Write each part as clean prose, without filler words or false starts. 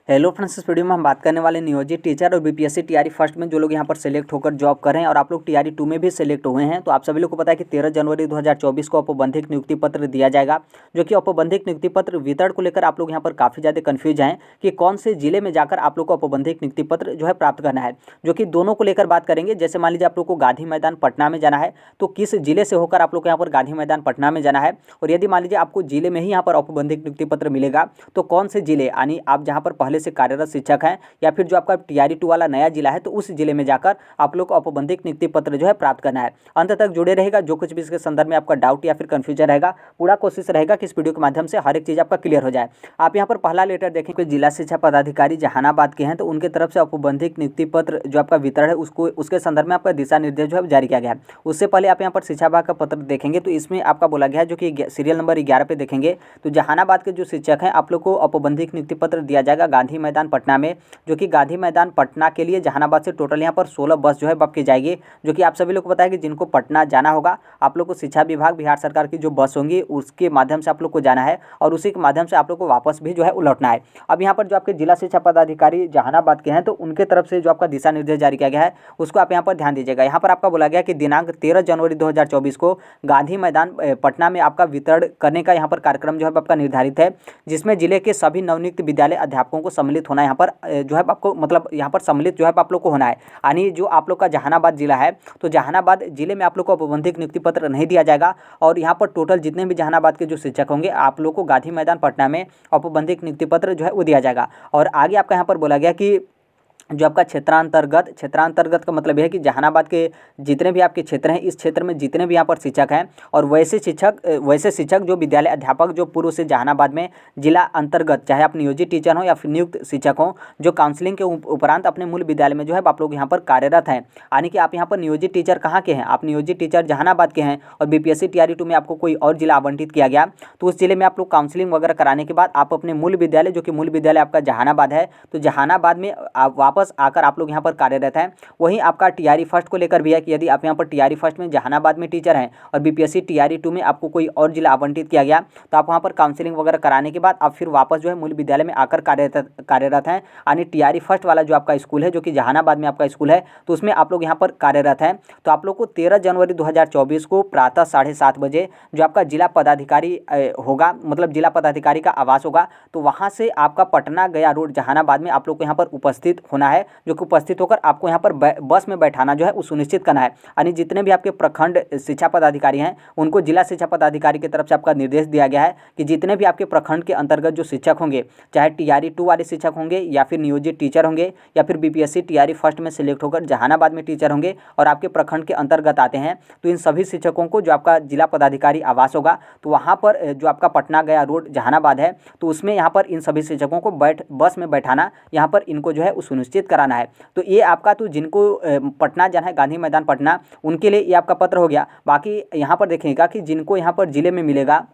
Hello friends, इस video में हम बात करने वाले नियोजित टीचर और बीपीएससी टीआरई फर्स्ट में जो लोग यहाँ पर सेलेक्ट होकर जॉब कर रहे हैं और आप लोग टीआरई 2 में भी सेलेक्ट हुए हैं। तो आप सभी लोग को पता है कि 13 जनवरी 2024 को औपबंधिक नियुक्ति पत्र दिया जाएगा, जो कि औपबंधिक नियुक्ति पत्र वितरण को लेकर आप लोग यहाँ पर काफ़ी ज़्यादा कन्फ्यूज हैं कि कौन से जिले में जाकर आप लोग को औपबंधिक नियुक्ति पत्र जो है प्राप्त करना है, जो कि दोनों को लेकर बात करेंगे। जैसे मान लीजिए आप लोग को गांधी मैदान पटना में जाना है, तो किस जिले से होकर आप लोग को यहाँ पर गांधी मैदान पटना में जाना है। और यदि मान लीजिए आपको जिले में ही यहाँ पर औपबंधिक नियुक्ति पत्र मिलेगा, तो कौन से जिले, यानी आप जहाँ पर पहले से कार्यरत शिक्षक हैं या फिर जो आपका टीआरई 2 वाला नया जिला है, तो उस जिले में जाकर आप लोग को औपबंधिक नियुक्ति पत्र जो है प्राप्त करना है। अंत तक जुड़े रहेगा। जो कुछ भी इसके संदर्भ में आपका डाउट या फिर कंफ्यूजन रहेगा, पूरा कोशिश रहेगा कि इस वीडियो के माध्यम से हर एक चीज़ आपका क्लियर हो जाए। आप यहाँ पर पहला लेटर देखें, जिला शिक्षा पदाधिकारी जहानाबाद के हैं, तो उनके तरफ से औपबंधिक नियुक्ति पत्र जो आपका वितरण है उसके संदर्भ में आपका दिशा निर्देश जो है जारी किया गया है। उससे पहले आप यहाँ पर शिक्षा विभाग का पत्र देखेंगे, तो इसमें आपका बोला गया है, जो कि सीरियल नंबर 11 पे देखेंगे, तो जहानाबाद के जो शिक्षक हैं आप लोग को औपबंधिक नियुक्ति पत्र दिया जाएगा गांधी मैदान पटना में, जो कि गांधी मैदान पटना के लिए जहानाबाद से टोटल यहाँ पर 16 बस जो है बुक की जाएगी। जो कि आप सभी लोग को पता है कि जिनको पटना जाना होगा, आप लोग को शिक्षा विभाग बिहार सरकार की जो बस होंगी उसके माध्यम से आप लोग को जाना है और उसी के माध्यम से आप लोग को वापस भी जो है लौटना है। अब यहाँ पर जो आपके जिला शिक्षा पदाधिकारी जहानाबाद के हैं, तो उनके तरफ से जो आपका दिशा निर्देश जारी किया गया है उसको आप यहाँ पर ध्यान दीजिएगा। यहाँ पर आपका बोला गया कि दिनांक 13 जनवरी 2024 को गांधी मैदान पटना में आपका वितरण करने का यहाँ पर कार्यक्रम जो है आपका निर्धारित है, जिसमें जिले के सभी नवनियुक्त विद्यालय अध्यापकों को सम्मिलित होना यहाँ पर जो है आपको मतलब यहाँ पर सम्मिलित जो है आप लोग को होना है। यानी जो आप लोग का जहानाबाद जिला है, तो जहानाबाद जिले में आप लोग को औपबंधिक नियुक्ति पत्र नहीं दिया जाएगा और यहाँ पर टोटल जितने भी जहानाबाद के जो शिक्षक होंगे आप लोग को गांधी मैदान पटना में औपबंधिक नियुक्ति पत्र जो है वो दिया जाएगा। और आगे आपका यहाँ पर बोला गया कि जो आपका क्षेत्रांतर्गत का मतलब यह है कि जहानाबाद के जितने भी आपके क्षेत्र हैं, इस क्षेत्र में जितने भी यहाँ पर शिक्षक हैं और वैसे शिक्षक जो विद्यालय अध्यापक जो पूर्व से जहानाबाद में जिला अंतर्गत, चाहे आप नियोजित टीचर हों या फिर नियुक्त शिक्षक हों, जो काउंसलिंग के उपरांत अपने मूल विद्यालय में जो है आप लोग यहाँ पर कार्यरत हैं। यानी कि आप यहाँ पर नियोजित टीचर कहाँ के हैं, आप नियोजित टीचर जहानाबाद के हैं और बीपीएससी टीआरई 2 में आपको कोई और जिला आवंटित किया गया, तो उस जिले में आप लोग काउंसलिंग वगैरह कराने के बाद आप अपने मूल विद्यालय, जो कि मूल विद्यालय आपका जहानाबाद है, तो जहानाबाद में आप वापस आकर आप लोग यहाँ पर कार्यरत हैं। वहीं आपका टीआरई फर्स्ट को लेकर भी है कि यदि आप यहाँ पर टीआरई फर्स्ट में जहानाबाद में टीचर हैं और बीपीएससी टीआरई 2 में आपको कोई और जिला आवंटित किया गया, तो आप वहाँ पर काउंसलिंग वगैरह कराने के बाद आप फिर वापस जो है मूल विद्यालय में आकर कार्यरत हैं। यानी टीआरई फर्स्ट वाला जो आपका स्कूल है, जो कि जहानाबाद में आपका स्कूल है, तो उसमें आप लोग यहाँ पर कार्यरत हैं। तो आप लोग को 13 जनवरी 2024 को प्रातः 7:30 बजे जो आपका जिला पदाधिकारी होगा, मतलब जिला पदाधिकारी का आवास होगा, तो वहाँ से आपका पटना गया रोड जहानाबाद में आप लोग को यहाँ पर उपस्थित होना है, जो कि उपस्थित होकर आपको यहाँ पर बस में बैठाना जो है वो सुनिश्चित करना है। यानी जितने भी आपके प्रखंड शिक्षा पदाधिकारी हैं उनको जिला शिक्षा पदाधिकारी की तरफ से आपका निर्देश दिया गया है कि जितने भी आपके प्रखंड के अंतर्गत जो शिक्षक होंगे, चाहे टीआरई 2 वाले शिक्षक होंगे या फिर नियोजित टीचर होंगे या फिर बीपीएससी टीआरई फर्स्ट में सिलेक्ट होकर जहानाबाद में टीचर होंगे और आपके प्रखंड के अंतर्गत आते हैं, तो इन सभी शिक्षकों को जो आपका जिला पदाधिकारी आवास होगा, तो वहाँ पर जो आपका पटना गया रोड जहानाबाद है, तो उसमें यहाँ पर इन सभी शिक्षकों को बस में बैठाना, यहाँ पर इनको जो है वो सुनिश्चित कराना है। तो ये आपका, तो जिनको पटना जाना है गांधी मैदान पटना, उनके लिए ये आपका पत्र हो गया। बाकी यहाँ पर देखिएगा कि जिनको यहाँ पर जिले में मिलेगा,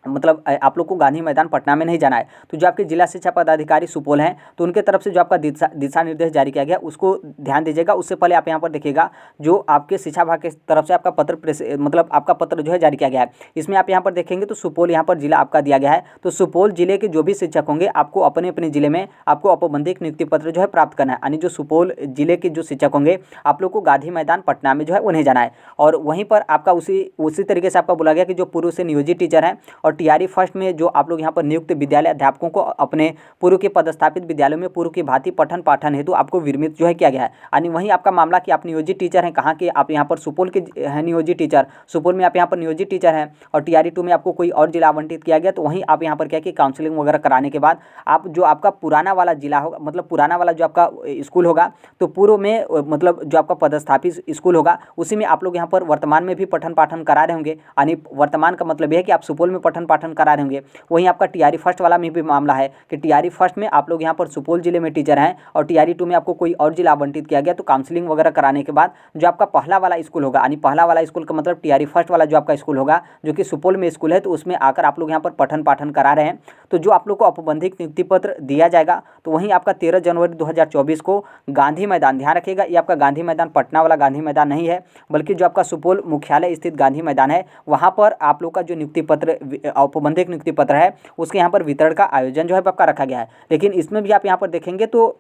मतलब आप लोग को गांधी मैदान पटना में नहीं जाना है, तो जो आपके जिला शिक्षा पदाधिकारी सुपौल हैं, तो उनके तरफ से जो आपका दिशा निर्देश जारी किया गया उसको ध्यान दीजिएगा। उससे पहले आप यहाँ पर देखिएगा जो आपके शिक्षा विभाग की तरफ से आपका पत्र मतलब आपका पत्र जो है जारी किया गया है, इसमें आप यहाँ पर देखेंगे तो सुपौल यहाँ पर जिला आपका दिया गया है। तो सुपौल जिले के जो भी शिक्षक होंगे आपको अपने अपने जिले में आपको औपबंधिक नियुक्ति पत्र जो है प्राप्त करना है। यानी जो सुपौल जिले के जो शिक्षक होंगे आप लोग को गांधी मैदान पटना में जो है उन्हें जाना है। और वहीं पर आपका उसी तरीके से आपका बोला गया कि जो पूर्व से नियोजित टीचर हैं और टीआरई फर्स्ट में जो आप लोग यहाँ पर नियुक्त विद्यालय अध्यापकों को अपने पूर्व के पदस्थापित विद्यालयों में पूर्व की भांति पठन पाठन हेतु आपको विरमित जो है किया गया है। यानी वहीं आपका मामला कि आप नियोजित टीचर हैं, कहाँ के, आप यहाँ पर सुपौल के हैं नियोजित टीचर, सुपौल में आप यहाँ पर नियोजित टीचर हैं और टीआरई 2 में आपको कोई और जिला आवंटित किया गया, तो वहीं आप यहाँ पर क्या कि काउंसलिंग वगैरह कराने के बाद आप जो आपका पुराना वाला जिला होगा, मतलब पुराना वाला जो आपका स्कूल होगा, तो पूर्व में मतलब जो आपका पदस्थापित स्कूल होगा उसी में आप लोग यहाँ पर वर्तमान में भी पठन पाठन करा रहे होंगे। यानी वर्तमान का मतलब यह है कि आप सुपौल में पठन पाठन करा रहे होंगे। वहीं आपका टीआरई फर्स्ट वाला में भी मामला है कि टीआरई फर्स्ट में आप लोग यहाँ पर सुपौल जिले में टीचर हैं और टीआरई 2 में आपको कोई और जिला आवंटित किया गया, तो काउंसलिंग वगैरह कराने के बाद जो आपका पहला वाला स्कूल होगा, यानी पहला वाला स्कूल का मतलब टीआरई फर्स्ट वाला जो आपका स्कूल होगा, जो कि सुपौल में स्कूल है, तो उसमें आकर आप लोग यहाँ पर पठन पाठन करा रहे हैं, तो जो आप लोग को औपबंधिक नियुक्ति पत्र दिया जाएगा। तो वहीं आपका 13 जनवरी 2024 को गांधी मैदान, ध्यान रखिएगा ये आपका गांधी मैदान पटना वाला गांधी मैदान नहीं है, बल्कि जो आपका सुपौल मुख्यालय स्थित गांधी मैदान है, वहाँ पर आप लोग का जो नियुक्ति पत्र औपबंधिक नियुक्ति पत्र है उसके यहाँ पर वितरण का आयोजन जो है आपका रखा गया है। लेकिन इसमें भी आप यहाँ पर देखेंगे तो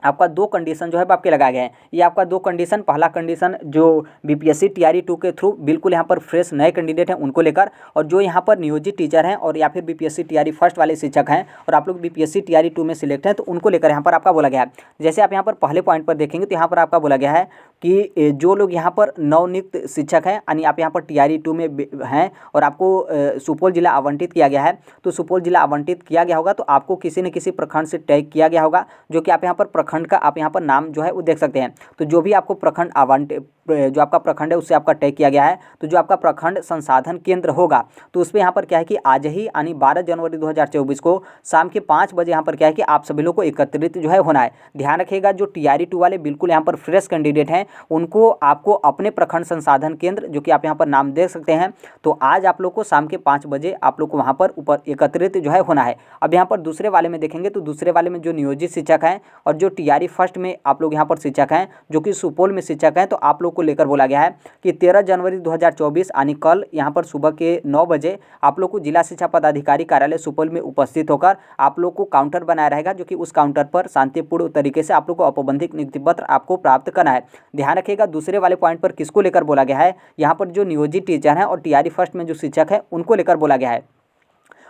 आपका 2 कंडीशन जो है आपके लगाए गए हैं। ये आपका 2 कंडीशन, पहला कंडीशन जो बीपीएससी टीआरई 2 के थ्रू बिल्कुल यहाँ पर फ्रेश नए कैंडिडेट हैं उनको लेकर, और जो यहाँ पर नियोजित टीचर हैं और या फिर बीपीएससी टीआरई फर्स्ट वाले शिक्षक हैं और आप लोग बीपीएससी टीआरई 2 में सिलेक्ट हैं तो उनको लेकर यहाँ पर आपका बोला गया है। जैसे आप यहाँ पर पहले पॉइंट पर देखेंगे तो यहाँ पर आपका बोला गया है कि जो लोग यहाँ पर नवनियुक्त शिक्षक हैं यानी आप यहाँ पर टीआरई 2 में हैं और आपको सुपौल जिला आवंटित किया गया है, तो सुपौल जिला आवंटित किया गया होगा तो आपको किसी न किसी प्रखंड से टैग किया गया होगा, जो कि आप यहाँ पर प्रखंड का आप यहाँ पर नाम जो है वो देख सकते हैं। तो जो भी आपको प्रखंड आवंटित, जो आपका प्रखंड है उससे आपका टैग किया गया है, तो जो आपका प्रखंड संसाधन केंद्र होगा तो उस पर यहाँ पर क्या है कि आज ही यानी 12 जनवरी 2024 को शाम के 5 बजे यहाँ पर क्या है कि आप सभी लोग को एकत्रित जो है होना है। ध्यान रखिएगा जो टीआरई 2 वाले बिल्कुल यहाँ पर फ्रेश कैंडिडेट हैं उनको आपको अपने प्रखंड संसाधन केंद्र, जो कि आप यहाँ पर नाम देख सकते हैं, तो आज आप लोग को शाम के 5 बजे आप लोग को वहाँ पर ऊपर एकत्रित जो है होना है। अब यहाँ पर दूसरे वाले में देखेंगे तो दूसरे वाले में जो नियोजित शिक्षक हैं और जो टीआरई फर्स्ट में आप लोग यहाँ पर शिक्षक हैं जो कि सुपौल में शिक्षक हैं, तो आप लोग को लेकर बोला गया है कि 13 जनवरी 2024 यानी कल यहाँ पर सुबह के 9 बजे आप लोग को जिला शिक्षा पदाधिकारी कार्यालय सुपौल में उपस्थित होकर आप लोग को काउंटर बनाया रहेगा, जो कि उस काउंटर पर शांतिपूर्ण तरीके से आप लोग को औपबंधिक नियुक्ति पत्र आपको प्राप्त करना है। ध्यान रखिएगा दूसरे वाले पॉइंट पर किसको लेकर बोला गया है, यहाँ पर जो नियोजित टीचर हैं और टीआरई फर्स्ट में जो शिक्षक है उनको लेकर बोला गया है।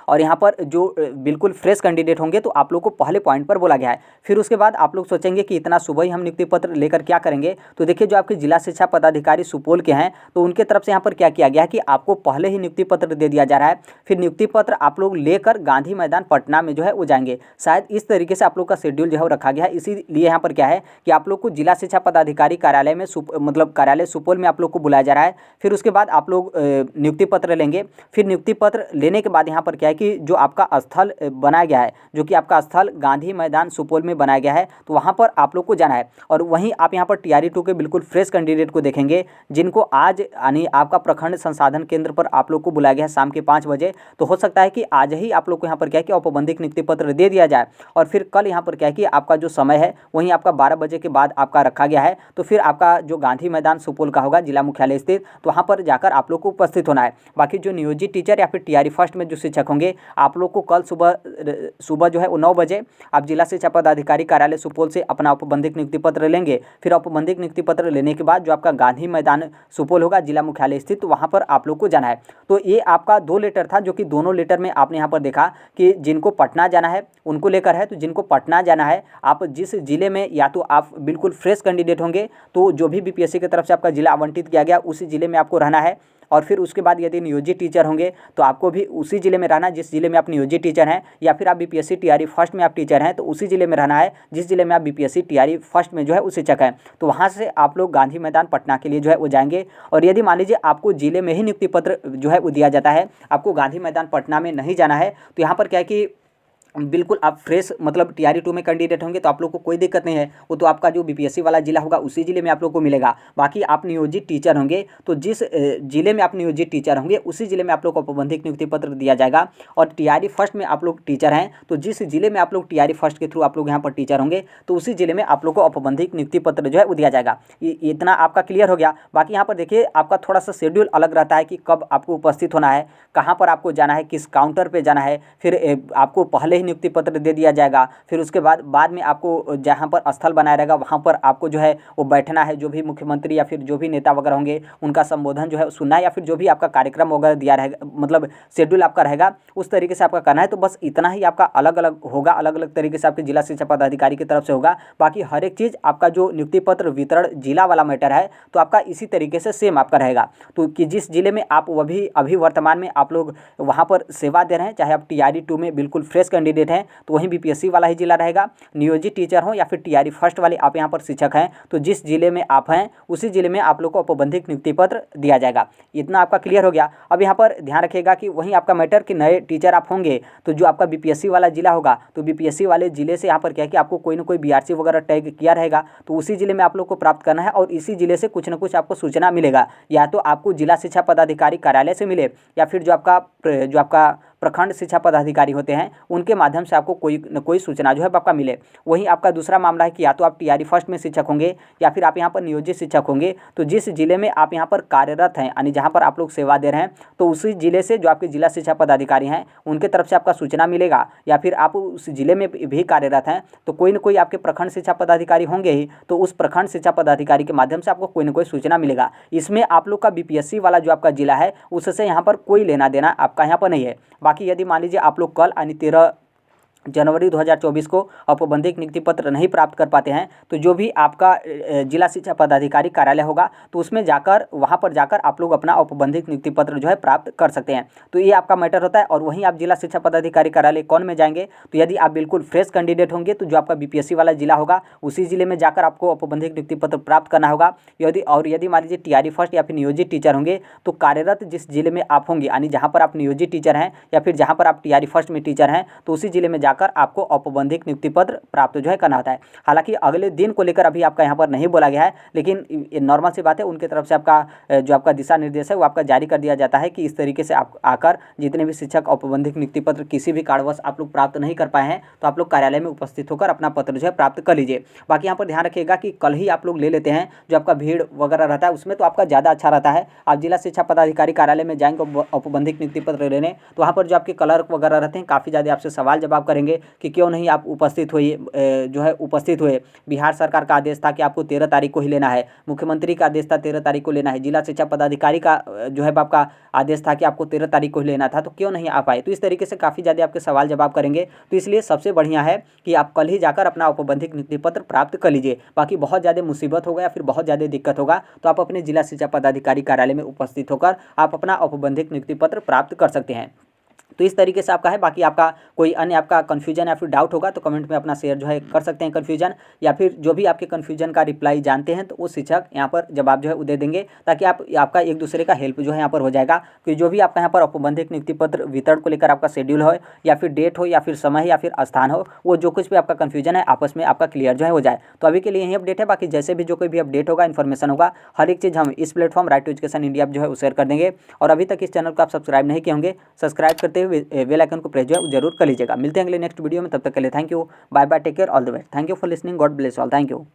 और यहाँ पर जो बिल्कुल फ्रेश कैंडिडेट होंगे तो आप लोग को पहले पॉइंट पर बोला गया है। फिर उसके बाद आप लोग सोचेंगे कि इतना सुबह ही हम नियुक्ति पत्र लेकर क्या करेंगे, तो देखिए जो आपके जिला शिक्षा पदाधिकारी सुपौल के हैं तो उनके तरफ से यहाँ पर क्या किया गया है कि आपको पहले ही नियुक्ति पत्र दे दिया जा रहा है। फिर नियुक्ति पत्र आप लोग लेकर गांधी मैदान पटना में जो है वो जाएंगे। शायद इस तरीके से आप लोग का शेड्यूल जो है रखा गया है। इसीलिए यहाँ पर क्या है कि आप लोग को जिला शिक्षा पदाधिकारी कार्यालय में मतलब कार्यालय सुपौल में आप लोग को बुलाया जा रहा है। फिर उसके बाद आप लोग नियुक्ति पत्र लेंगे। फिर नियुक्ति पत्र लेने के बाद यहाँ पर क्या है कि जो आपका स्थल बनाया गया है, जो कि आपका स्थल गांधी मैदान सुपौल में बनाया गया है, तो वहाँ पर आप लोग को जाना है। और वहीं आप यहाँ पर टीआरई 2 के बिल्कुल फ्रेश कैंडिडेट को देखेंगे जिनको आज यानी आपका प्रखंड संसाधन केंद्र पर आप लोग को बुलाया गया है शाम के 5 बजे। तो हो सकता है कि आज ही आप लोग को यहाँ पर क्या है कि औपबंधिक नियुक्ति पत्र दे दिया जाए और फिर कल यहाँ पर क्या है कि आपका जो समय है वहीं आपका 12 बजे के बाद आपका रखा गया है। तो फिर आपका जो गांधी मैदान सुपौल का होगा जिला मुख्यालय स्थित, तो वहाँ पर जाकर आप लोग को उपस्थित होना है। बाकी जो नियोजित टीचर या फिर टीआरई फर्स्ट में जो शिक्षक होंगे आप लोग को कल सुबह जो है वो 9 बजे आप जिला शिक्षा पदाधिकारी कार्यालय सुपौल से अपना औपबंधिक नियुक्ति पत्र लेंगे। फिर औपबंधिक नियुक्ति पत्र लेने के बाद जो आपका गांधी मैदान सुपौल होगा जिला मुख्यालय स्थित, तो वहाँ पर आप लोग को जाना है। तो ये आपका 2 लेटर था, जो कि दोनों लेटर में आपने यहाँ पर देखा कि जिनको पटना जाना है उनको लेकर है। तो जिनको पटना जाना है, आप जिस जिले में या तो आप बिल्कुल फ्रेश कैंडिडेट होंगे तो जो भी बीपीएससी की तरफ से आपका जिला आवंटित किया गया उसी जिले में आपको रहना है। और फिर उसके बाद यदि नियोजित टीचर होंगे तो आपको भी उसी जिले में रहना है जिस जिले में आप नियोजित टीचर हैं, या फिर आप बीपीएससी टीआरई फर्स्ट में आप टीचर हैं तो उसी जिले में रहना है जिस जिले में आप बीपीएससी टीआरई फर्स्ट में जो है वो शिक्षक हैं। तो वहाँ से आप लोग गांधी मैदान पटना के लिए जो है वो जाएंगे। और यदि मान लीजिए आपको जिले में ही नियुक्ति पत्र जो है वो दिया जाता है, आपको गांधी मैदान पटना में नहीं जाना है, तो यहाँ पर क्या है कि बिल्कुल आप फ्रेश मतलब टीआरई 2 में कैंडिडेट होंगे तो आप लोग को कोई दिक्कत नहीं है। वो तो आपका जो बीपीएससी वाला जिला होगा उसी जिले में आप लोग को मिलेगा। बाकी आप नियोजित टीचर होंगे तो जिस जिले में आप नियोजित टीचर होंगे उसी जिले में आप लोग को औपबंधिक नियुक्ति पत्र दिया जाएगा। और टीआरई फर्स्ट में आप लोग टीचर हैं तो जिस जिले में आप लोग टीआरई फर्स्ट के थ्रू आप लोग यहाँ पर टीचर होंगे तो उसी जिले में आप लोग को औपबंधिक नियुक्ति पत्र जो है वो दिया जाएगा। इतना आपका क्लियर हो गया। बाकी यहाँ पर देखिए आपका थोड़ा सा शेड्यूल अलग रहता है कि कब आपको उपस्थित होना है, कहाँ पर आपको जाना है, किस काउंटर पर जाना है। फिर आपको पहले ही नियुक्ति पत्र दे दिया जाएगा। फिर उसके बाद में आपको जहाँ पर स्थल बनाया रहेगा वहाँ पर आपको जो है वो बैठना है। जो भी मुख्यमंत्री या फिर जो भी नेता वगैरह होंगे उनका संबोधन जो है सुनना है, या फिर जो भी आपका कार्यक्रम वगैरह दिया रहेगा मतलब शेड्यूल आपका रहेगा उस तरीके से आपका करना है। तो बस इतना ही आपका अलग अलग होगा, अलग अलग तरीके से आपके जिला शिक्षा पदाधिकारी की तरफ से होगा। बाकी हर एक चीज़ आपका जो नियुक्ति पत्र वितरण जिला वाला मैटर है तो आपका इसी तरीके से सेम आपका रहेगा। तो कि जिस जिले में आप अभी वर्तमान में आप लोग वहाँ पर सेवा दे रहे हैं, चाहे आप टीआरई 2 में बिल्कुल फ्रेश कैंडिडेट हैं तो वहीं बीपीएससी वाला ही जिला रहेगा। नियोजित टीचर हो या फिर टीआरई फर्स्ट वाले आप यहाँ पर शिक्षक हैं तो जिस जिले में आप हैं उसी जिले में आप लोग को औपबंधिक नियुक्ति पत्र दिया जाएगा। इतना आपका क्लियर हो गया। अब यहाँ पर ध्यान रखिएगा कि वहीं आपका मैटर कि नए टीचर आप होंगे तो जो आपका बीपीएससी वाला जिला होगा तो बीपीएससी वाले जिले से यहाँ पर क्या है कि आपको कोई ना कोई बीआरसी वगैरह टैग किया रहेगा तो उसी जिले में आप लोग को प्राप्त करना है। और इसी जिले से कुछ ना कुछ आपको सूचना मिलेगा, या तो आपको जिला शिक्षा पदाधिकारी कार्यालय से मिले या फिर जो आपका प्रखंड शिक्षा पदाधिकारी होते हैं उनके माध्यम से आपको कोई न कोई सूचना जो है आपका मिले। वहीं आपका दूसरा मामला है कि या तो आप टीआरई फर्स्ट में शिक्षक होंगे या फिर आप यहाँ पर नियोजित शिक्षक होंगे। तो जिस जिले में आप यहाँ पर कार्यरत हैं यानी जहाँ पर आप लोग सेवा दे रहे हैं तो उसी जिले से जो आपके जिला शिक्षा पदाधिकारी हैं उनके तरफ से आपका सूचना मिलेगा, या फिर आप उस जिले में भी कार्यरत हैं तो कोई न कोई आपके प्रखंड शिक्षा पदाधिकारी होंगे ही, तो उस प्रखंड शिक्षा पदाधिकारी के माध्यम से आपको कोई न कोई सूचना मिलेगा। इसमें आप लोग का बीपीएससी वाला जो आपका जिला है उससे यहाँ पर कोई लेना देना आपका यहाँ पर नहीं है। बाकी यदि मान लीजिए आप लोग कल यानी 13 जनवरी 2024 को औपबंधिक नियुक्ति पत्र नहीं प्राप्त कर पाते हैं तो जो भी आपका जिला शिक्षा पदाधिकारी कार्यालय होगा तो उसमें जाकर वहां पर जाकर आप लोग अपना औपबंधिक नियुक्ति पत्र जो है प्राप्त कर सकते हैं। तो ये आपका मैटर होता है। और वहीं आप जिला शिक्षा पदाधिकारी कार्यालय कौन में जाएंगे, तो यदि आप बिल्कुल फ्रेश कैंडिडेट होंगे तो जो आपका बीपीएससी वाला जिला होगा उसी जिले में जाकर आपको औपबंधिक नियुक्ति पत्र प्राप्त करना होगा। यदि मान लीजिए टीआरई फर्स्ट या फिर नियोजित टीचर होंगे तो कार्यरत जिस जिले में आप होंगे यानी जहाँ पर आप नियोजित टीचर हैं या फिर जहाँ पर आप टीआरई फर्स्ट में टीचर हैं तो उसी जिले में जाकर आपको औपबंधिक नियुक्ति पत्र प्राप्त जो है करना होता है। हालांकि अगले दिन को लेकर अभी आपका यहाँ पर नहीं बोला गया है, लेकिन नॉर्मल सी बात है उनके तरफ से आपका जो आपका दिशा निर्देश है वो आपका जारी कर दिया जाता है कि इस तरीके से आप आकर जितने भी शिक्षक औपबंधिक नियुक्ति पत्र किसी भी कारणवश आप लोग प्राप्त नहीं कर पाए हैं तो आप लोग कार्यालय में उपस्थित होकर अपना पत्र जो है प्राप्त कर लीजिए। बाकी यहाँ पर ध्यान रखिएगा कि कल ही आप लोग ले लेते हैं, जो आपका भीड़ वगैरह रहता है उसमें तो आपका ज़्यादा अच्छा रहता है। आप जिला शिक्षा पदाधिकारी कार्यालय में जाएंगे औपबंधिक नियुक्ति पत्र लेने तो वहाँ पर जो आपके क्लर्क वगैरह रहते हैं काफ़ी ज़्यादा आपसे सवाल जवाब करेंगे कि क्यों नहीं आप उपस्थित हुए। बिहार सरकार का आदेश था कि आपको 13 तारीख को ही लेना है, मुख्यमंत्री का आदेश था 13 तारीख को लेना है, जिला शिक्षा पदाधिकारी का जो है आपका आदेश था कि आपको 13 तारीख को ही लेना था, तो क्यों नहीं आ पाए। तो इस तरीके से काफ़ी ज़्यादा आपके सवाल जवाब करेंगे। तो इसलिए सबसे बढ़िया है कि आप कल ही जाकर अपना औपबंधिक नियुक्ति पत्र प्राप्त कर लीजिए। बाकी बहुत ज़्यादा मुसीबत होगा या फिर बहुत ज़्यादा दिक्कत होगा तो आप अपने जिला शिक्षा पदाधिकारी कार्यालय में उपस्थित होकर आप अपना औपबंधिक नियुक्ति पत्र प्राप्त कर सकते हैं। तो इस तरीके से आपका है। बाकी आपका कोई अन्य आपका कन्फ्यूजन या फिर डाउट होगा तो कमेंट में अपना शेयर जो है कर सकते हैं कन्फ्यूजन, या फिर जो भी आपके कन्फ्यूजन का रिप्लाई जानते हैं तो वो शिक्षक यहाँ पर जवाब जो है वो दे देंगे, ताकि आपका एक दूसरे का हेल्प जो है यहाँ पर हो जाएगा। कि जो भी आपका यहाँ पर औपबंधिक नियुक्ति पत्र वितरण को लेकर आपका शेड्यूल हो या फिर डेट हो या फिर समय या फिर स्थान हो, वो जो कुछ भी आपका कन्फ्यूजन है आपस में आपका क्लियर जो है हो जाए। तो अभी के लिए यही अपडेट है। बाकी जैसे भी जो कोई भी अपडेट होगा, इन्फॉर्मेशन होगा, हर एक चीज़ हम इस platform right to education India जो है वो शेयर कर देंगे। और अभी तक इस चैनल को आप सब्सक्राइब नहीं किए होंगे, सब्सक्राइब करते हुए बेल आइकन को प्रेस जो है जरूर कर लीजिएगा। मिलते हैं अगले नेक्स्ट वीडियो में, तब तक के लिए thank you, bye bye, take care, all the best. Thank you for listening, God bless all, thank you.